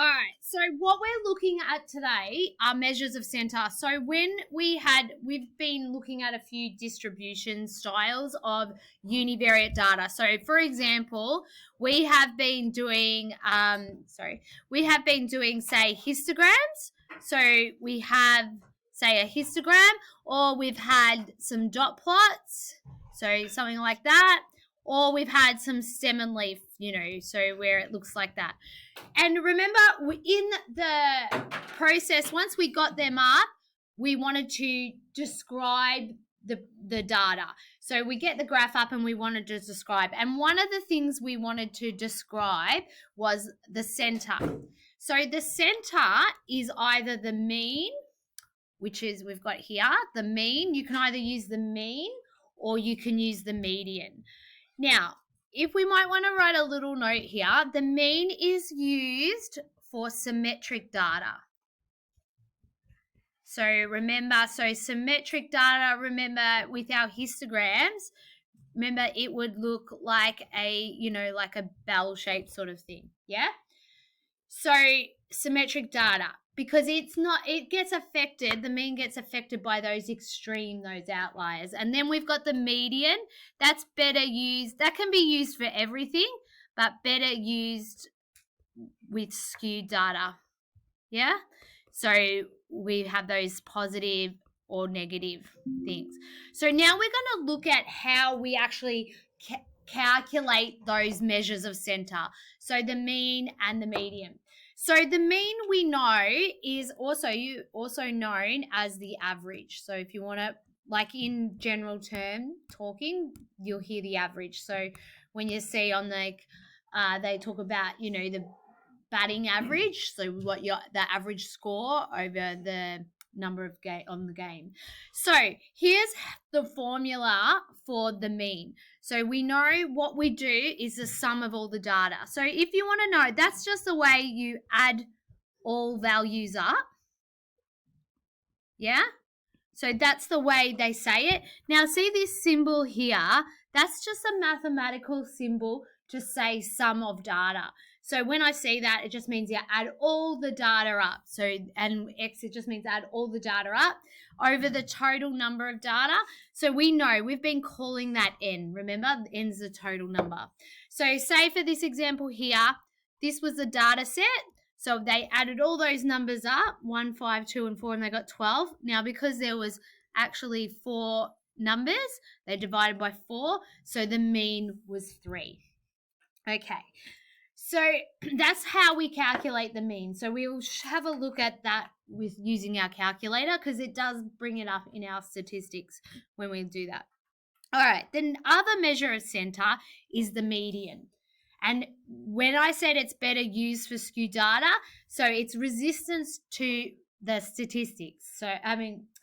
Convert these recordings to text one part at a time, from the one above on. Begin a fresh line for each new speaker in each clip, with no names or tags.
All right, so what we're looking at today are measures of center. So we've been looking at a few distribution styles of univariate data. So for example, we have been doing, say histograms. So we have, say, a histogram, or we've had some dot plots, so something like that, or we've had some stem and leaf, so where it looks like that. And remember, in the process, once we got them up, we wanted to describe the data. So we get the graph up and we wanted to describe. And one of the things we wanted to describe was the center. So the center is either the mean, which is, we've got here, the mean. You can either use the mean or you can use the median. Now, if we might want to write a little note here, the mean is used for symmetric data. So remember, symmetric data, remember with our histograms, remember it would look like like a bell-shaped sort of thing, yeah? So symmetric data, because it gets affected, the mean gets affected by those outliers. And then we've got the median. That's better used. That can be used for everything, but better used with skewed data. Yeah? So we have those positive or negative things. So now we're going to look at how we actually calculate those measures of center. So the mean and the median. So the mean, we know, is also known as the average. So if you want to, like in general term talking, you'll hear the average. So when you see on they talk about, the batting average, so what the average score over the number of on the game. So here's the formula for the mean. So we know what we do is the sum of all the data. So if you want to know, that's just the way you add all values up. Yeah? So that's the way they say it. Now see this symbol here, that's just a mathematical symbol to say sum of data. So when I see that, it just means you add all the data up. So, and X, it just means add all the data up over the total number of data. So we know, we've been calling that N. Remember, N's the total number. So say for this example here, this was the data set. So they added all those numbers up, 1, 5, 2, and 4, and they got 12. Now, because there was actually 4 numbers, they divided by 4. So the mean was 3. Okay. So that's how we calculate the mean. So we'll have a look at that with using our calculator, because it does bring it up in our statistics when we do that. All right, the other measure of center is the median. And when I said it's better used for skewed data, so it's resistance to the statistics. So,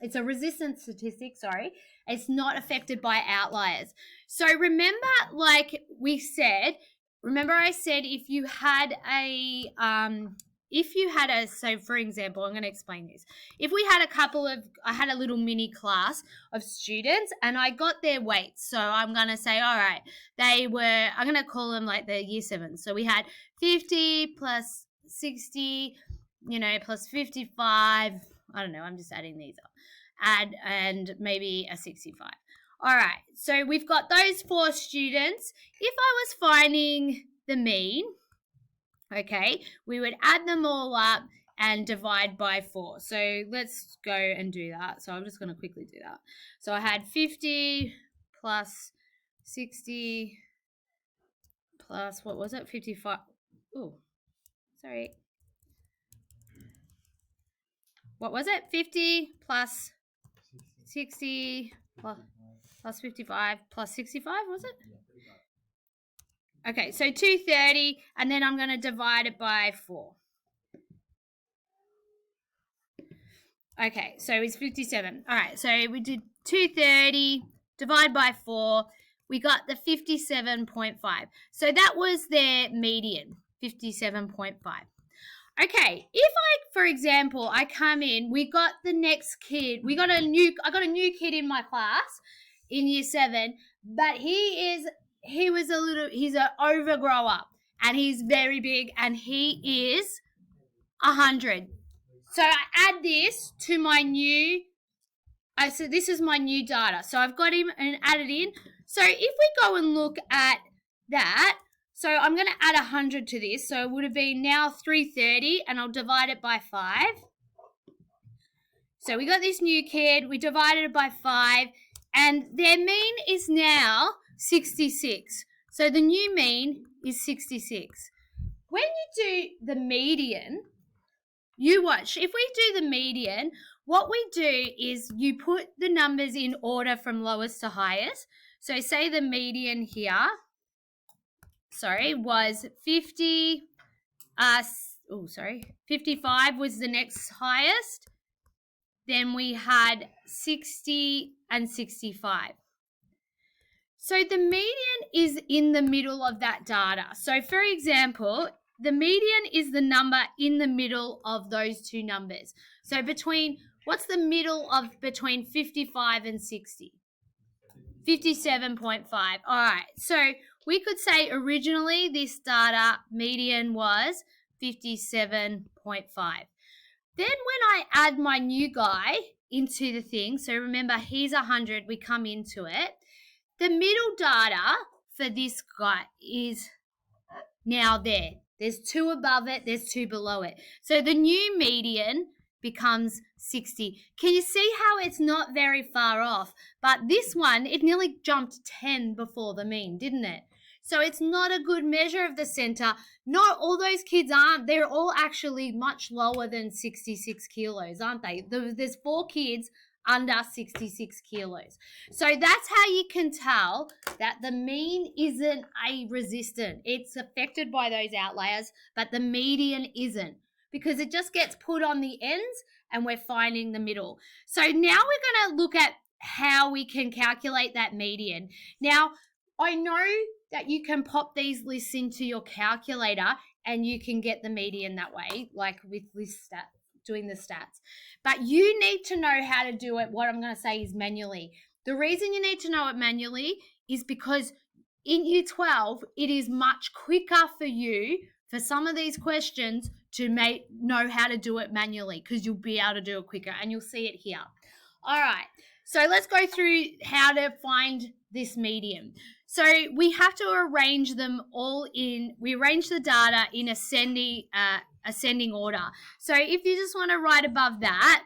it's a resistant statistic, sorry. It's not affected by outliers. So remember, like we said, I said if you had so for example, I'm going to explain this. If we had I had a little mini class of students and I got their weights. So I'm going to say, all right, I'm going to call them like the year 7. So we had 50 plus 60, plus 55. I don't know. I'm just adding these up. And maybe a 65. All right, so we've got those 4 students. If I was finding the mean, okay, we would add them all up and divide by 4. So let's go and do that. So I'm just going to quickly do that. So I had 50 plus 60 plus, what was it, 55. Oh, sorry. What was it? 50 plus 60 plus 55 plus 65, was it? Okay, so 230, and then I'm going to divide it by 4. Okay, so it's 57. All right, so we did 230, divide by 4. We got the 57.5. So that was their median, 57.5. Okay, if for example, I come in, we got the next kid. I got a new kid in my class in year 7, but he's an overgrower and he's very big and he is 100. So I add this to my new, so this is my new data. So I've got him and added in. So if we go and look at that, so I'm going to add 100 to this. So it would have been now 330, and I'll divide it by 5. So we got this new kid, we divided it by 5, and their mean is now 66. So the new mean is 66. When you do the median, you watch. If we do the median, what we do is you put the numbers in order from lowest to highest. So say the median here, was 50, 55 was the next highest. Then we had 60 and 65. So the median is in the middle of that data. So for example, the median is the number in the middle of those two numbers. So what's the middle of between 55 and 60? 57.5. All right. So we could say originally this data median was 57.5. Then when I add my new guy into the thing, so remember he's 100, we come into it, the middle data for this guy is now there. There's 2 above it, there's 2 below it. So the new median becomes 60. Can you see how it's not very far off? But this one, it nearly jumped 10 before the mean, didn't it? So it's not a good measure of the center. Not all those kids aren't. They're all actually much lower than 66 kilos, aren't they? There's 4 kids under 66 kilos. So that's how you can tell that the mean isn't a resistant. It's affected by those outliers, but the median isn't, because it just gets put on the ends and we're finding the middle. So now we're going to look at how we can calculate that median. Now, I know that you can pop these lists into your calculator and you can get the median that way, like with list stats, doing the stats. But you need to know how to do it, what I'm going to say is manually. The reason you need to know it manually is because in year 12, it is much quicker for you, for some of these questions, to know how to do it manually, because you'll be able to do it quicker, and you'll see it here. All right, so let's go through how to find this median. So we have to arrange them all we arrange the data in ascending order. So if you just want to write above that,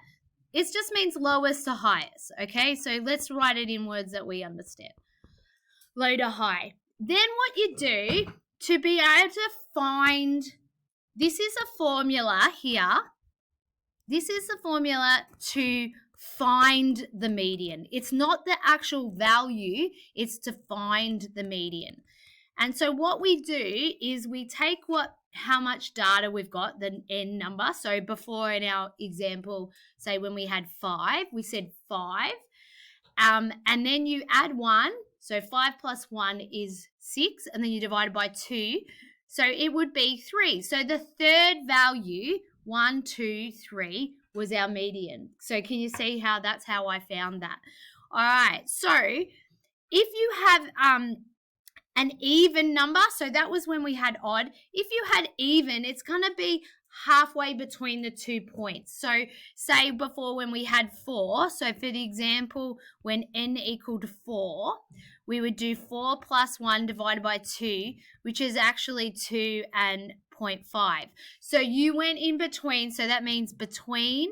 it just means lowest to highest, okay? So let's write it in words that we understand. Low to high. Then what you do to be able to find, this is a formula here. This is the formula to find the median. It's not the actual value, it's to find the median. And so what we do is we take how much data we've got, the n number. So before in our example, say when we had 5, we said 5. And then you add 1. So 5 plus 1 is 6. And then you divide it by 2. So it would be 3. So the third value, 1, 2, 3, was our median. So can you see how that's how I found that? All right. So if you have an even number, so that was when we had odd. If you had even, it's going to be halfway between the 2 points. So say before when we had 4, so for the example, when n equaled 4, we would do 4 plus 1 divided by 2, which is actually 2 and 0.5. So you went in between, so that means between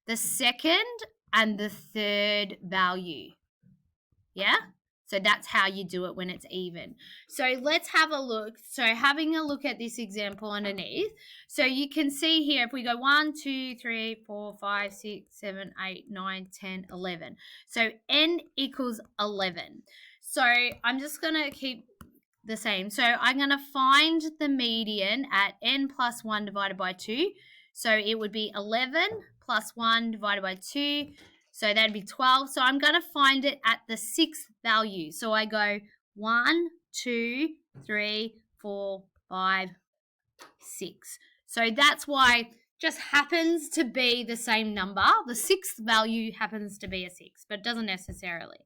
the second and the third value. Yeah? So that's how you do it when it's even. So let's have a look. So having a look at this example underneath. So you can see here, if we go 1, 2, 3, 4, 5, 6, 7, 8, 9, 10, 11. So n equals 11. So I'm just going to keep the same. So I'm going to find the median at n plus 1 divided by 2. So it would be 11 plus 1 divided by 2. So that'd be 12. So I'm going to find it at the 6th value. So I go 1, 2, 3, 4, 5, 6. So that's why just happens to be the same number. The 6th value happens to be a 6, but it doesn't necessarily.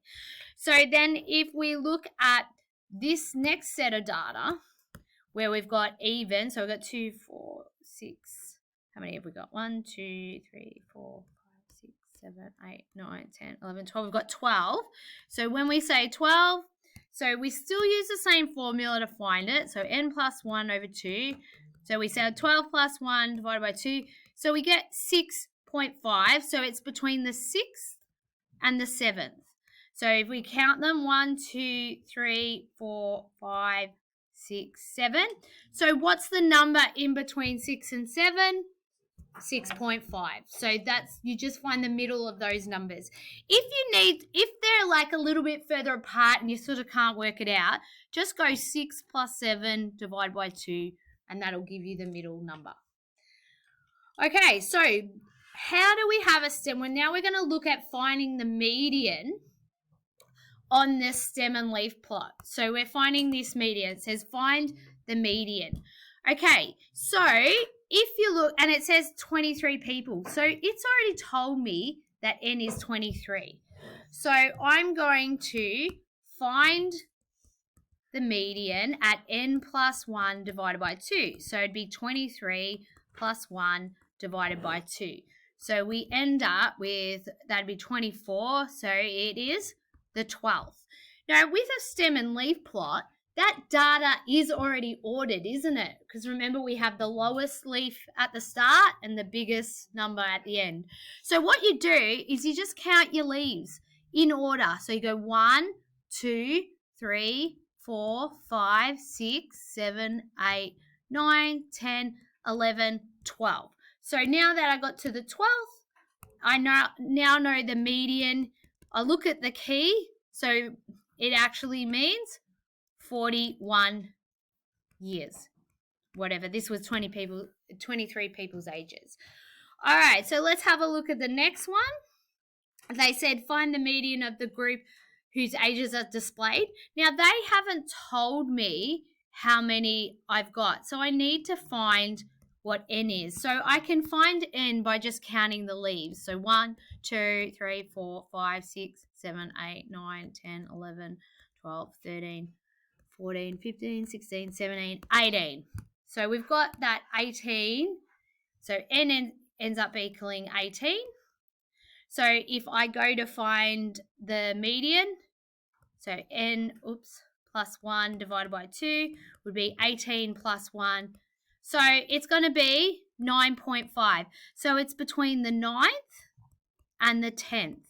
So then if we look at this next set of data, where we've got even. So we've got 2, 4, 6. How many have we got? 1, 2, 3, 4, 5, 6, 7, 8, 9, 10, 11, 12. We've got 12. So when we say 12, so we still use the same formula to find it. So n plus 1 over 2. So we say 12 plus 1 divided by 2. So we get 6.5. So it's between the 6th and the 7th. So if we count them, 1, 2, 3, 4, 5, 6, 7. So what's the number in between 6 and 7? 6.5. So that's, you just find the middle of those numbers. If they're like a little bit further apart and you sort of can't work it out, just go 6 plus 7 divided by 2, and that'll give you the middle number. Okay, so how do we have a stem? Well, now we're going to look at finding the median on this stem and leaf plot. So we're finding this median. It says find the median. Okay, so if you look, and it says 23 people. So it's already told me that n is 23. So I'm going to find the median at n plus 1 divided by 2. So it'd be 23 plus 1 divided by 2. So we end up with, that'd be 24. So it is the 12th. Now, with a stem and leaf plot, that data is already ordered, isn't it? Because remember, we have the lowest leaf at the start and the biggest number at the end. So what you do is you just count your leaves in order. So you go 1, 2, 3, 4, 5, 6, 7, 8, 9, 10, 11, 12. So now that I got to the 12th, I now know the median. I look at the key, so it actually means 41 years. Whatever, this was 23 people's ages. All right, so let's have a look at the next one. They said find the median of the group whose ages are displayed. Now, they haven't told me how many I've got, so I need to find what n is. So I can find n by just counting the leaves. So 1, 2, 3, 4, 5, 6, 7, 8, 9, 10, 11, 12, 13, 14, 15, 16, 17, 18. So we've got that 18. So n ends up equaling 18. So if I go to find the median, so n plus 1 divided by 2 would be 18 plus 1. So it's going to be 9.5. So it's between the 9th and the 10th.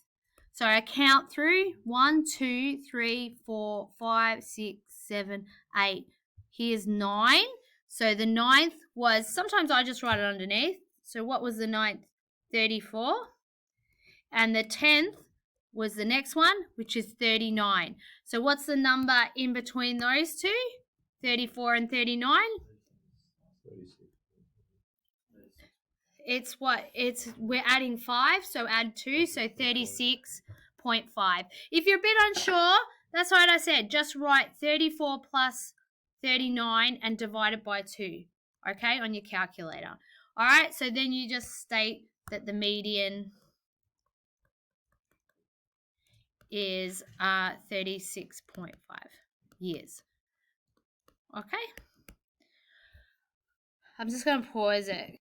So I count through 1, 2, 3, 4, 5, 6, 7, 8. Here's 9. So the 9th was, sometimes I just write it underneath. So what was the 9th? 34. And the 10th was the next one, which is 39. So what's the number in between those two? 34 and 39?
36.
It's what? We're adding 5, so add 2, so 36.5. If you're a bit unsure, that's what I said. Just write 34 plus 39 and divide it by 2, okay, on your calculator. All right, so then you just state that the median is 36.5 years. Okay. I'm just going to pause it.